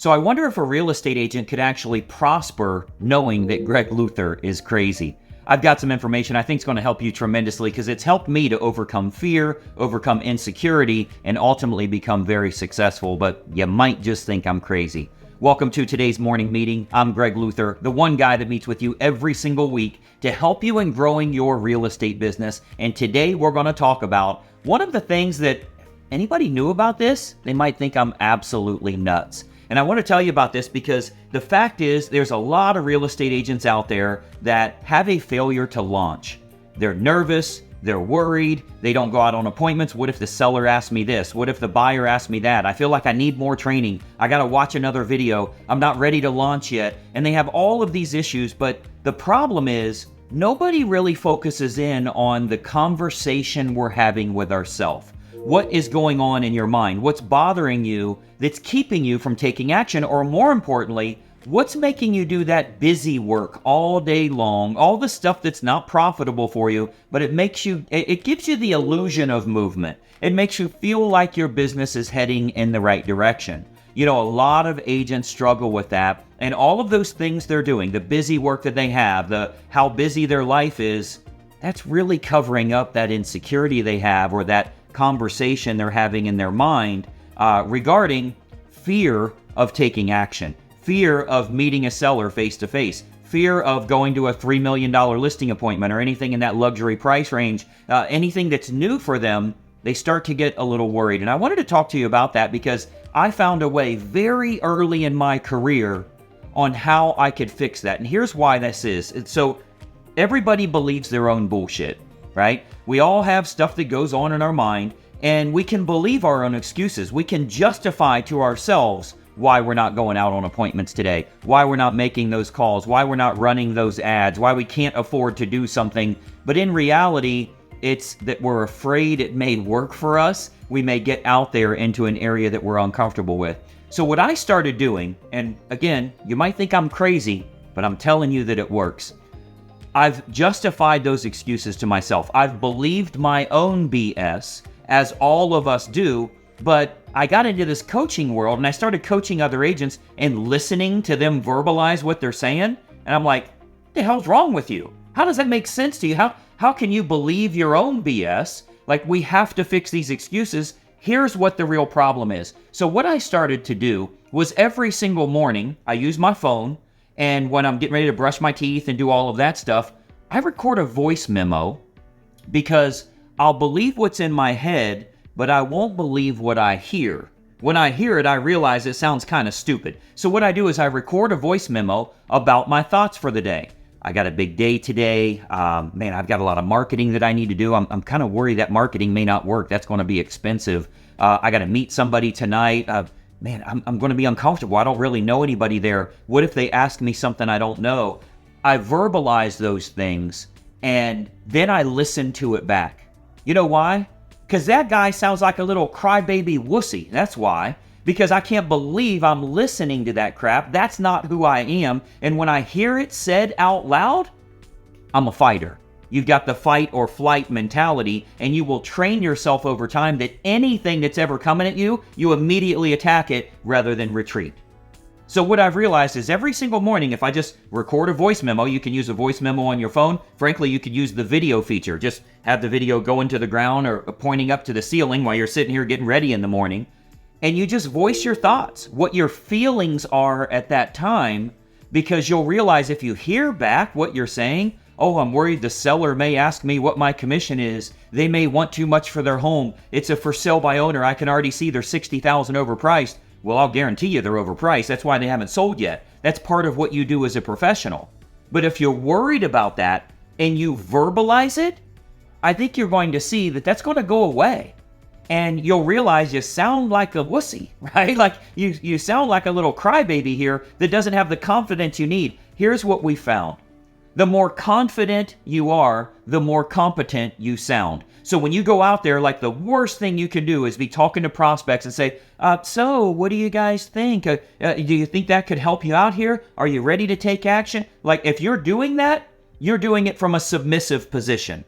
So I wonder if a real estate agent could actually prosper knowing that Greg Luther is crazy. I've got some information I think is going to help you tremendously because it's helped me to overcome fear, overcome insecurity, and ultimately become very successful, but you might just think I'm crazy. Welcome to today's morning meeting. I'm Greg Luther, the one guy that meets with you every single week to help you in growing your real estate business. And today we're going to talk about one of the things that anybody knew about this, they might think I'm absolutely nuts. And I want to tell you about this because the fact is there's a lot of real estate agents out there that have a failure to launch. They're nervous, they're worried, they don't go out on appointments. What if the seller asks me this? What if the buyer asks me that? I feel like I need more training. I got to watch another video. I'm not ready to launch yet. And they have all of these issues, but the problem is nobody really focuses in on the conversation we're having with ourselves. What is going on in your mind? What's bothering you that's keeping you from taking action? Or more importantly, what's making you do that busy work all day long, all the stuff that's not profitable for you, but it gives you the illusion of movement. It makes you feel like your business is heading in the right direction. You know, a lot of agents struggle with that, and all of those things they're doing, the busy work that they have, how busy their life is, that's really covering up that insecurity they have or that conversation they're having in their mind regarding fear of taking action, fear of meeting a seller face to face, fear of going to a $3 million listing appointment or anything in that luxury price range, anything that's new for them, they start to get a little worried. And I wanted to talk to you about that because I found a way very early in my career on how I could fix that. And here's why this is. So everybody believes their own bullshit, right? We all have stuff that goes on in our mind, and we can believe our own excuses. We can justify to ourselves why we're not going out on appointments today, why we're not making those calls, why we're not running those ads, why we can't afford to do something. But in reality, it's that we're afraid it may work for us. We may get out there into an area that we're uncomfortable with. So what I started doing, and again, you might think I'm crazy, but I'm telling you that it works. I've justified those excuses to myself. I've believed my own BS, as all of us do, but I got into this coaching world and I started coaching other agents and listening to them verbalize what they're saying. And I'm like, what the hell's wrong with you? How does that make sense to you? How can you believe your own BS? Like, we have to fix these excuses. Here's what the real problem is. So what I started to do was every single morning, I use my phone, and when I'm getting ready to brush my teeth and do all of that stuff, I record a voice memo because I'll believe what's in my head, but I won't believe what I hear. When I hear it, I realize it sounds kind of stupid. So what I do is I record a voice memo about my thoughts for the day. I got a big day today. Man, I've got a lot of marketing that I need to do. I'm kind of worried that marketing may not work. That's going to be expensive. I got to meet somebody tonight. Man, I'm going to be uncomfortable. I don't really know anybody there. What if they ask me something I don't know? I verbalize those things, and then I listen to it back. You know why? Because that guy sounds like a little crybaby wussy. That's why. Because I can't believe I'm listening to that crap. That's not who I am. And when I hear it said out loud, I'm a fighter. You've got the fight or flight mentality, and you will train yourself over time that anything that's ever coming at you, you immediately attack it rather than retreat. So what I've realized is every single morning, if I just record a voice memo, you can use a voice memo on your phone. Frankly, you could use the video feature. Just have the video going to the ground or pointing up to the ceiling while you're sitting here getting ready in the morning. And you just voice your thoughts, what your feelings are at that time, because you'll realize if you hear back what you're saying, oh, I'm worried the seller may ask me what my commission is. They may want too much for their home. It's a for sale by owner. I can already see they're $60,000 overpriced. Well, I'll guarantee you they're overpriced. That's why they haven't sold yet. That's part of what you do as a professional. But if you're worried about that and you verbalize it, I think you're going to see that that's going to go away. And you'll realize you sound like a wussy, right? Like you sound like a little crybaby here that doesn't have the confidence you need. Here's what we found. The more confident you are, the more competent you sound. So when you go out there, like the worst thing you can do is be talking to prospects and say, so what do you guys think? Do you think that could help you out here? Are you ready to take action? Like if you're doing that, you're doing it from a submissive position.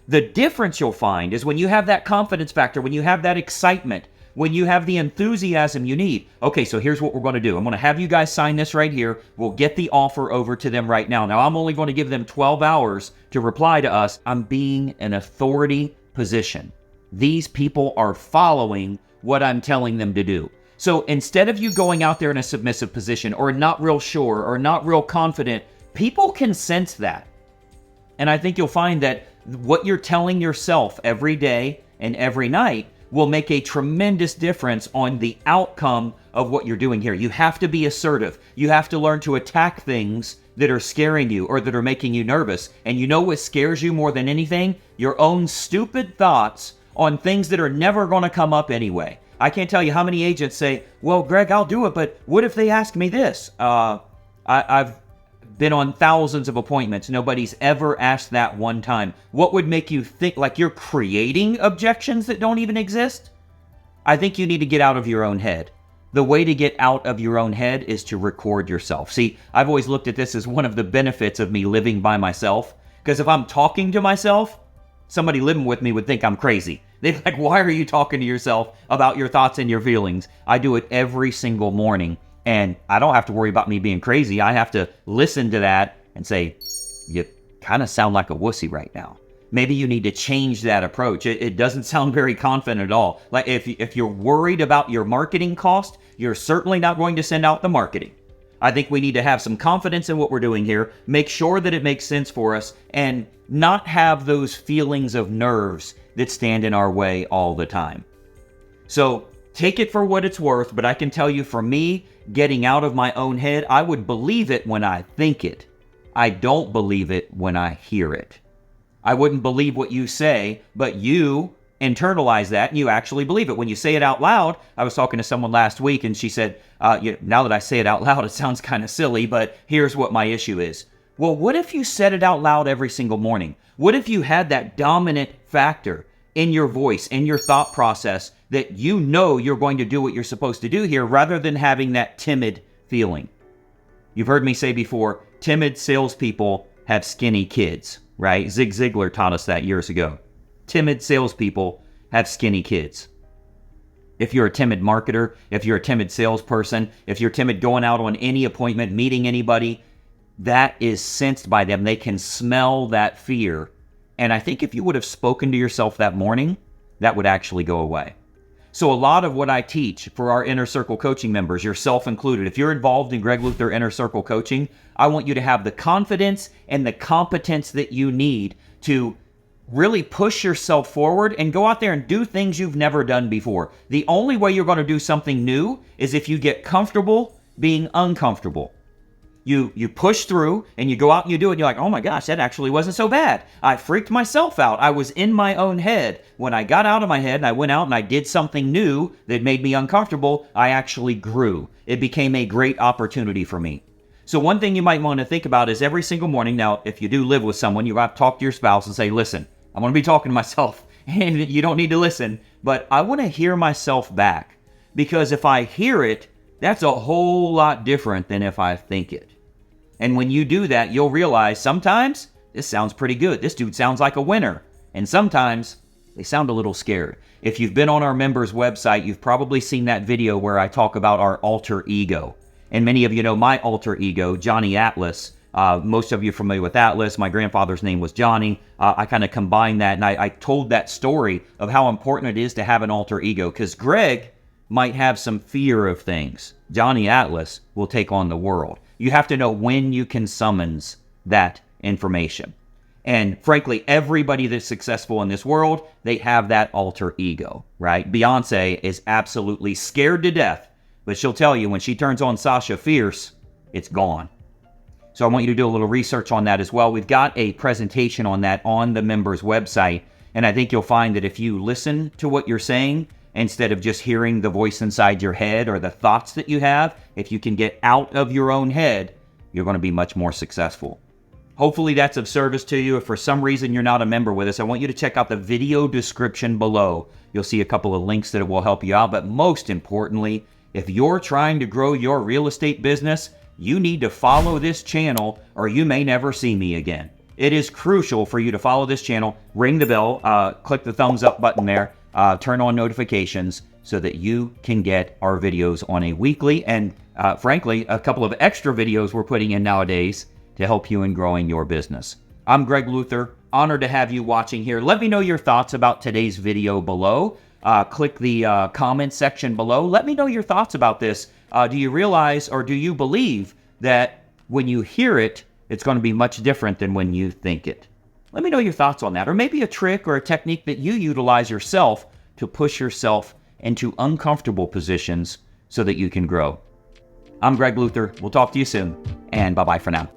The difference you'll find is when you have that confidence factor, when you have that excitement, when you have the enthusiasm you need. Okay, so here's what we're going to do. I'm going to have you guys sign this right here. We'll get the offer over to them right now. Now, I'm only going to give them 12 hours to reply to us. I'm being an authority position. These people are following what I'm telling them to do. So instead of you going out there in a submissive position or not real sure or not real confident, people can sense that. And I think you'll find that what you're telling yourself every day and every night will make a tremendous difference on the outcome of what you're doing here. You have to be assertive. You have to learn to attack things that are scaring you or that are making you nervous. And you know what scares you more than anything? Your own stupid thoughts on things that are never going to come up anyway. I can't tell you how many agents say, well, Greg, I'll do it, but what if they ask me this? I've been on thousands of appointments. Nobody's ever asked that one time. What would make you think like you're creating objections that don't even exist? I think you need to get out of your own head. The way to get out of your own head is to record yourself. See, I've always looked at this as one of the benefits of me living by myself. Because if I'm talking to myself, somebody living with me would think I'm crazy. They'd be like, why are you talking to yourself about your thoughts and your feelings? I do it every single morning. And I don't have to worry about me being crazy. I have to listen to that and say, you kind of sound like a wussy right now. Maybe you need to change that approach. It doesn't sound very confident at all. Like if you're worried about your marketing cost, you're certainly not going to send out the marketing. I think we need to have some confidence in what we're doing here, make sure that it makes sense for us, and not have those feelings of nerves that stand in our way all the time. So take it for what it's worth, but I can tell you for me, getting out of my own head, I would believe it when I think it. I don't believe it when I hear it. I wouldn't believe what you say, but you internalize that and you actually believe it. When you say it out loud, I was talking to someone last week and she said, now that I say it out loud, it sounds kind of silly, but here's what my issue is. Well, what if you said it out loud every single morning? What if you had that dominant factor in your voice, in your thought process, that you know you're going to do what you're supposed to do here rather than having that timid feeling? You've heard me say before, timid salespeople have skinny kids, right? Zig Ziglar taught us that years ago. Timid salespeople have skinny kids. If you're a timid marketer, if you're a timid salesperson, if you're timid going out on any appointment, meeting anybody, that is sensed by them. They can smell that fear. And I think if you would have spoken to yourself that morning, that would actually go away. So a lot of what I teach for our Inner Circle coaching members, yourself included, if you're involved in Greg Luther Inner Circle coaching, I want you to have the confidence and the competence that you need to really push yourself forward and go out there and do things you've never done before. The only way you're going to do something new is if you get comfortable being uncomfortable. You push through and you go out and you do it and you're like, oh my gosh, that actually wasn't so bad. I freaked myself out. I was in my own head. When I got out of my head and I went out and I did something new that made me uncomfortable, I actually grew. It became a great opportunity for me. So one thing you might want to think about is every single morning, now if you do live with someone, you have to talk to your spouse and say, listen, I'm going to be talking to myself and you don't need to listen, but I want to hear myself back, because if I hear it, that's a whole lot different than if I think it. And when you do that, you'll realize sometimes this sounds pretty good. This dude sounds like a winner. And sometimes they sound a little scared. If you've been on our members' website, you've probably seen that video where I talk about our alter ego. And many of you know my alter ego, Johnny Atlas. Most of you are familiar with Atlas. My grandfather's name was Johnny. I kind of combined that, and I told that story of how important it is to have an alter ego, because Greg might have some fear of things. Johnny Atlas will take on the world. You have to know when you can summons that information. And frankly, everybody that's successful in this world, they have that alter ego, right? Beyonce is absolutely scared to death, but she'll tell you when she turns on Sasha Fierce, it's gone. So I want you to do a little research on that as well. We've got a presentation on that on the members' website, and I think you'll find that if you listen to what you're saying, instead of just hearing the voice inside your head or the thoughts that you have, if you can get out of your own head, you're going to be much more successful. Hopefully that's of service to you. If for some reason you're not a member with us, I want you to check out the video description below. You'll see a couple of links that will help you out. But most importantly, if you're trying to grow your real estate business, you need to follow this channel or you may never see me again. It is crucial for you to follow this channel, ring the bell, click the thumbs up button there, turn on notifications, so that you can get our videos on a weekly and, frankly, a couple of extra videos we're putting in nowadays to help you in growing your business. I'm Greg Luther. Honored to have you watching here. Let me know your thoughts about today's video below. Click the comment section below. Let me know your thoughts about this. Do you realize, or do you believe that when you hear it, it's going to be much different than when you think it? Let me know your thoughts on that, or maybe a trick or a technique that you utilize yourself to push yourself into uncomfortable positions so that you can grow. I'm Greg Luther. We'll talk to you soon, and bye-bye for now.